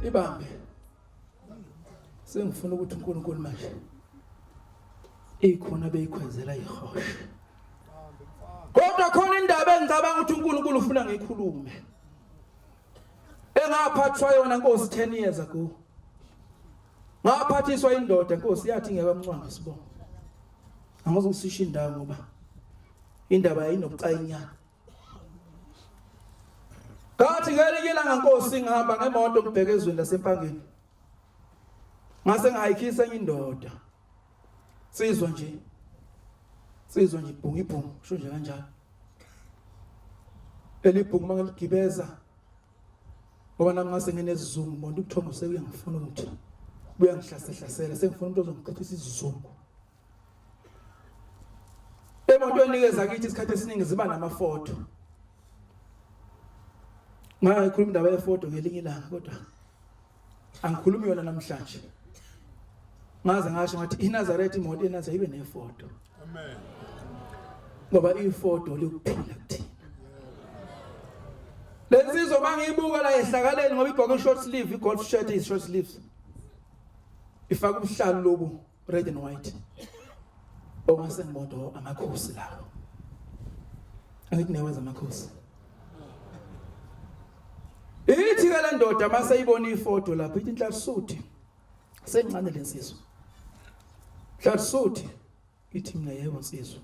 ibambe sengifuna ukuthi uNkulunkulu manje ikhona beyikhwezela ihoshe kodwa khona indaba engicabanga ukuthi uNkulunkulu ufuna ngiyikhulume engaphathwa yona Nkosi 10 years ago ngaphathiswa indoda Nkosi yathi ngiyabamncwanga sibonga angizusisho indawo ngoba indaba yayinobucayinyana kathi ngelinye ilanga Nkosi ngihamba ngemoto ngibheke ezweni laseMpangeni ngase ngayikhisa enye indoda sizwa nje ibhungu sho nje kanjalo elibhungu mangiligibeza ngoba nami ngase nginesizungu umuntu ukuthonga sekuyangifuna ukuthi buyangihlasela sengifuna umuntu ozongiqithisa isizungu emotweni nikeza kithi isikhathi esiningi ziba namafoto ngayikhuluma indaba yefoto ngelinye ilanga kodwa angikhulumi yona namhlanje ngaze ngasho ngathi iNazaretha imoto eNazaretha ibe nefoto amen ngoba ifoto lokuphila kuthina lensizwa mangiyibuka la ehlakaleni ngoba igqoke short sleeve igolf shirt is short sleeves ifaka ubuhlalu lobu red and white ongase ngimoto amakhosi lawo angithi newenza amakhosi ithi ke le ndoda mase ibona ifoto lapha ithi Nhlanhlusuthi sencane lensizwa Nhlanhlusuthi ithi mina yebo nsizwa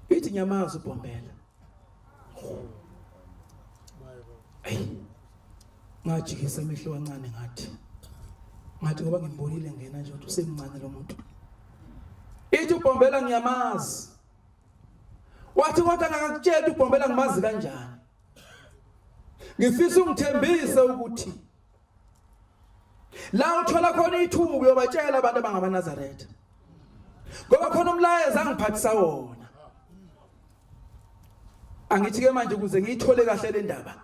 ithi nyamaza uBhombela ngajikisa emehlo kancane ngathi ngoba ngimbonile ngena nje ukuthi usemncane lo muntu ithi uBhombela ngiyamazi wathi kodwa ngakutshela uBhombela ngimazi kanjani ngifisa ungithembise ukuthi la uthola khona ithuba yobatshela abantu abangamaNazaretha ngoba khona umlayezo angiphathisa wona angithi ke manje ukuze ngiyithole kahle le ndaba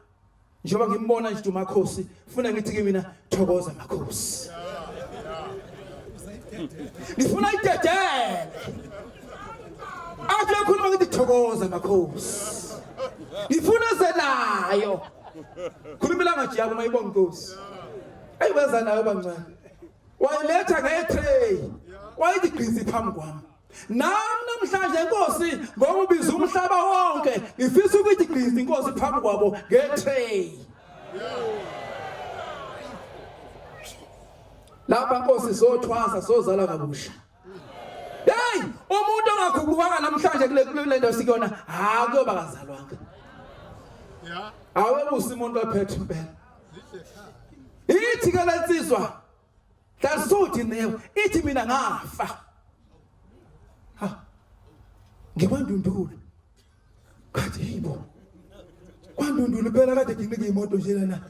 njengoba ngimbona nje uMakhosi ufuna ngithi ke mina thokoza Makhosi ngifuna idedele athi khuluma ngithi thokoza Makhosi ngifuna zenayo khulumela ngathi yabo mayibonga Nkosi ayiwenza nayo bancane wayiletha ngetray wayidigqizi phambi kwami nami namhlanje Nkosi ngoba ubiza umhlaba wonke ngifisa ukuthi igqizi Inkosi phambi kwabo ngetray lapha Nkosi sothwasa sozala kabusha hey umuntu ongakhulukanga namhlanje kule ndawo sikona ha kuyoba kazalwanga awe usimuntu ophethe impela ithi ke lensizwa Nhlanhlusuthi newe ithi mina ngafa ngikwandundulu kathi yibo kwandundulu phela kade nginike imoto nje lana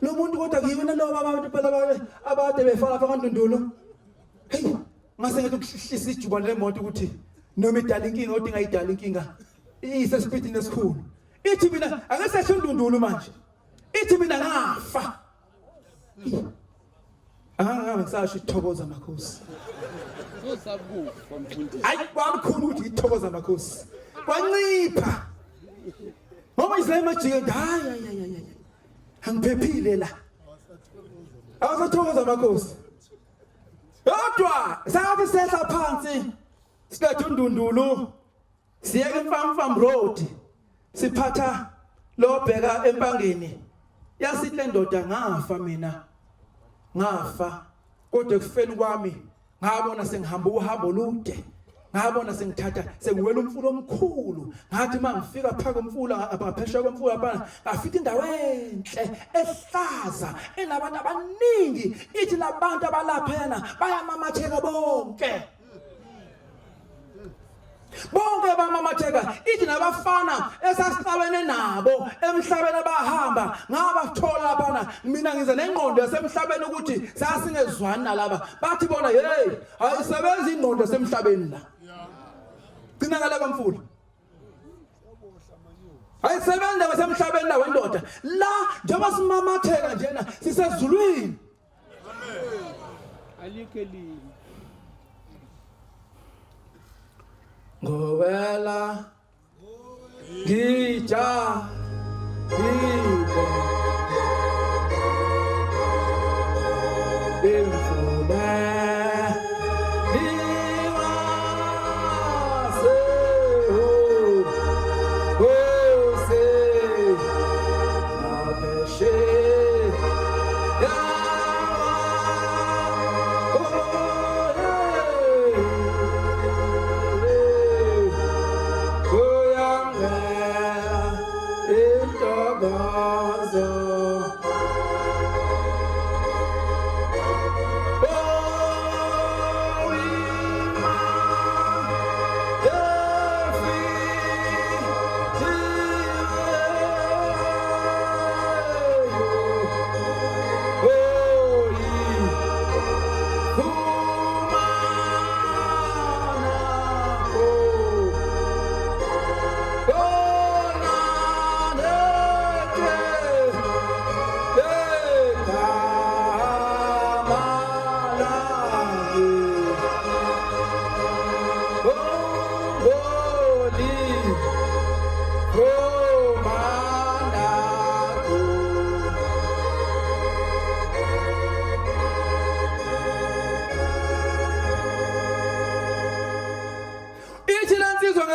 lo muntu kodwa kuyena lo abantu phela abade befala kwandundulu hey ngase ngathi ukuhlisa ijuba lemoto ukuthi noma idala inkinga kodwa ingayidala inkinga isesipidini esikhulu ithi mina angasasho ndundulu manje ithi mina ngafa ngisasho ithokoza Makhosi sosakufa mfundisi hayi kwamkhulu ukuthi ithokoza Makhosi kwancipha ngoba izema jike hayi angiphephile la awasathokoza Makhosi kodwa sathi sehla phansi sikade undundulu siyeke eMfam Road siphatha lobheka eMpangeni yasithi le ndoda ngafa mina ngafa kodwa ekufeni kwami ngabona sengihamba uhambo olude ngabona sengithatha sengiwela umfula omkhulu ngathi mangifika phaka umfula abaphesha kwemfula lapha ngafika indawo enhle ehlaza enabantu abaningi ithi labantu abalapha yana bayamamatheka bonke bamamatheka ithi nabafana esasiqabene nabo emhlabeni abahamba ngabathola lapha mina ngize nengqondo yasemhlabeni ukuthi sasingezwani nalaba bathi bona hey ayisebenzi ingqondo yasemhlabeni la gcina ngala kwamfula ayisebenza kwasemhlabeni la wendoda la njengoba simamatheka njena sisezulwini Alikho elinye. ngowela gija ibe imfume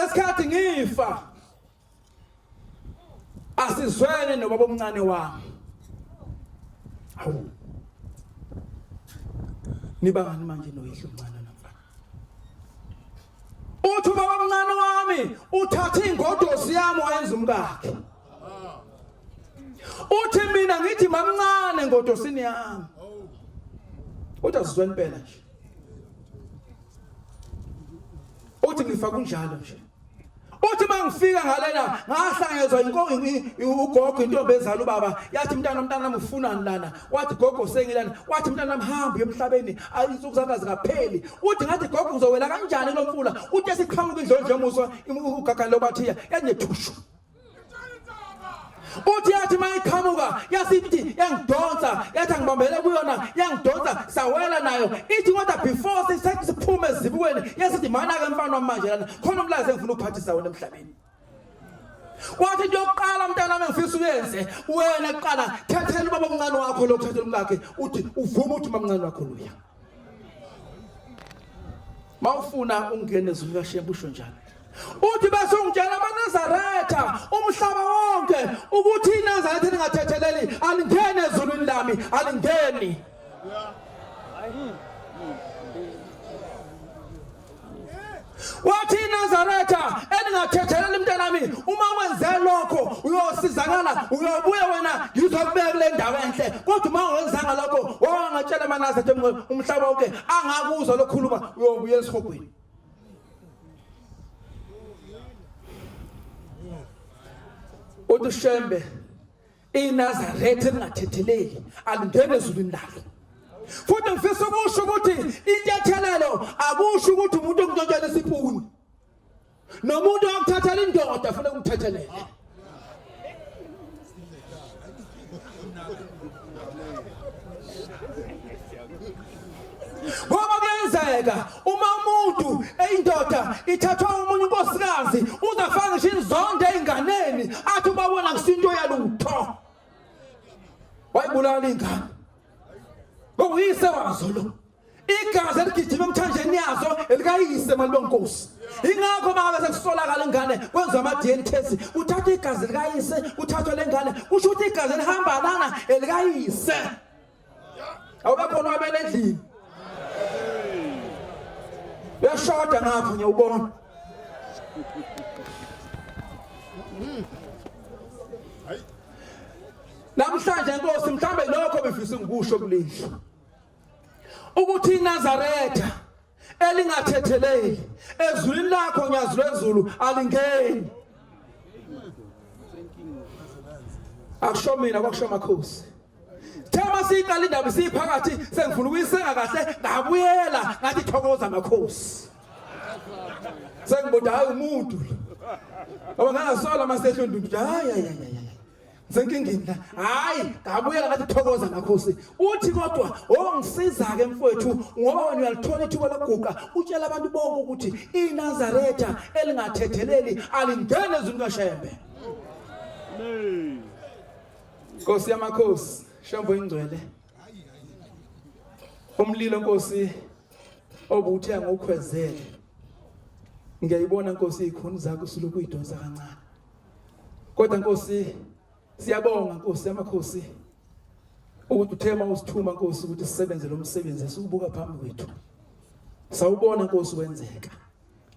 ngesikhathi ngifa asizwene nobaba omncane wami hawu nibangani manje noyihlo omncane namfana uthi ubaba omncane wami uthatha ingodosi yami wayenza umkakhe uthi mina ngithi mamncane ngodosini yami uthi asizwene phela nje uthi ngifa kunjalo nje uthi mangifika ngalena ngahlangezwa ugogo intombi ezala ubaba yathi mntana nami ufunani lana wathi gogo sengilana wathi mntana nami hamba emhlabeni ayinsuku zakho zikapheli uthi ngathi gogo uzowela kanjani lo mfula uthi esiqhamuka indlondlo yomuso ugagani lobathiya yanethushu uthi yathi mayiqhamuka yasithi yangidonsa yathi ngibambele kuyona yangidonsa sawela nayo ithi ngoba before siphume ezibukweni yasithi mana ke mfana wami manje lana khona umlazi engifuna ukuphathisa wena emhlabeni wathi nje uqala mntana wami ngifisa uyenze wena kuqala thethela ubaba omncane wakho lo thethela umkakhe uthi uvuma uthi mamncane wakho luya mawufuna ungene ezulu kaShembe usho njalo uthi bese ungitshela amaNazaretha umhlaba wonke ukuthi iNazaretha lingathetheleli alingene ezulwini lami alingeni wathi iNazaretha elingathetheleli mntanami uma wenze lokho uyosizakala uyobuya wena ngizokubeka kule ndawo enhle kodwa uma ungenzanga lokho wangatshela amaNazaretha umhlaba wonke angakuzwa lokhuluma uyobuya esihogweni uDushembe iNazaretha lingathetheleli alingene ezulwini lalo futhi ngifisa ukusho ukuthi intethelelo akusho ukuthi umuntu ongijontshela isipuni nomuntu okuthathela indoda ufuna ukumthethelele ngoba kuyenzeka uma umuntu eyindoda ithathwa umunye unkosikazi uzafaka ngisho inzondo einganeni athi ubabona ngisinto yalutho wayibulala ingane uyise wazo lo igazi eligijima emthanjeni yazo elikayise mali benkosi ingakho manje sekusolakala ingane kwenza ama DNA test uthatha igazi likayise uthathwa lengane kusho ukuthi igazi lihamba lana elikayise awubekhona wabele endlini yashoda ngapho ngiyubona namhlanje inkosi mhlambe lokho befisa ngikusho kuleli ukuthi iNazaretha elingathetheleli ezulwini lakho nyazi lwezulu alingeni akusho mina kwakusho amakhosi thema siqala indaba siphakathi sengifuna ukuyisenga kahle ngabuyela ngathi thokoza amakhosi sengibuda hayi umuntu Abangasola masehlo ndundu hayi senkingini la hayi ngabuyela ngathi thokoza ngakhosi uthi kodwa ongisiza ke mfowethu ngoba wena uyalithola ithuba lokuguqa utshela abantu bonke ukuthi iNazaretha elingathetheleli alingene ezweni kaShembe. Nkosi yamakhosi Shembe ingcwele umlilo Nkosi obuthe ngokukhwezele ngiyayibona Nkosi ikhuni zakho siloku idonsa kancane kodwa Nkosi siyabonga Nkosi yamakhosi ukuthi uthema usithuma Nkosi ukuthi sisebenze lo msebenzi esibuka phambi kwethu sawubona Nkosi wenzeka.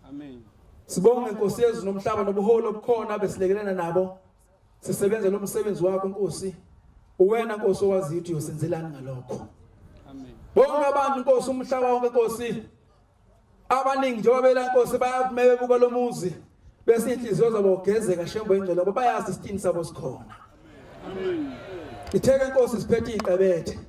Amen. Sibonge Nkosi yezwe nomhlaba nobuholo obukhona besilekelena nabo sisebenze lo msebenzi wakho Nkosi uwena Nkosi owazi ukuthi uyosenzelani ngalokho. Amen. Bonke abantu Nkosi umhlaba wonke Nkosi abaningi njengoba bela Nkosi bayamebe buka lo muzi bese inhliziyo zabo ugezeka Shembe ingcwele ngoba bayazi isithini sabo sikhona. Amen. Itheke Nkosi siphethe iqebethe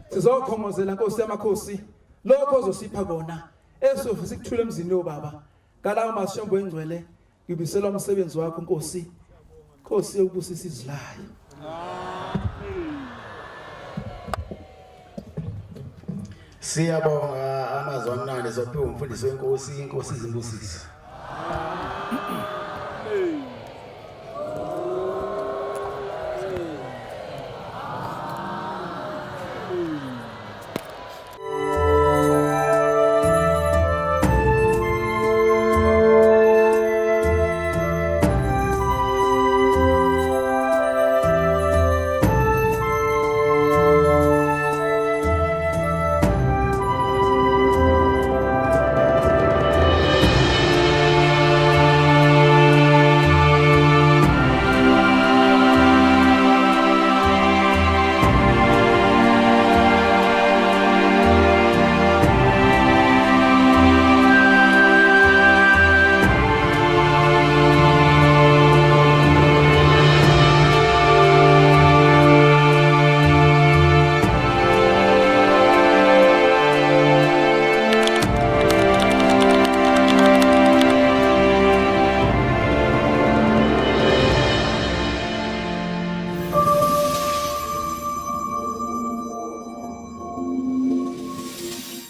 sizokhongozela Nkosi yamakhosi lokho ozosipha kona esofu sikuthule emzini yobaba ngalawo masishembe ingcwele ngibisela umsebenzi wakho Nkosi Nkosi yokubusisa izidlayo. Siyabonga amazwi amnandi sophiwa umfundisi wenkosi inkosi izimbusisi.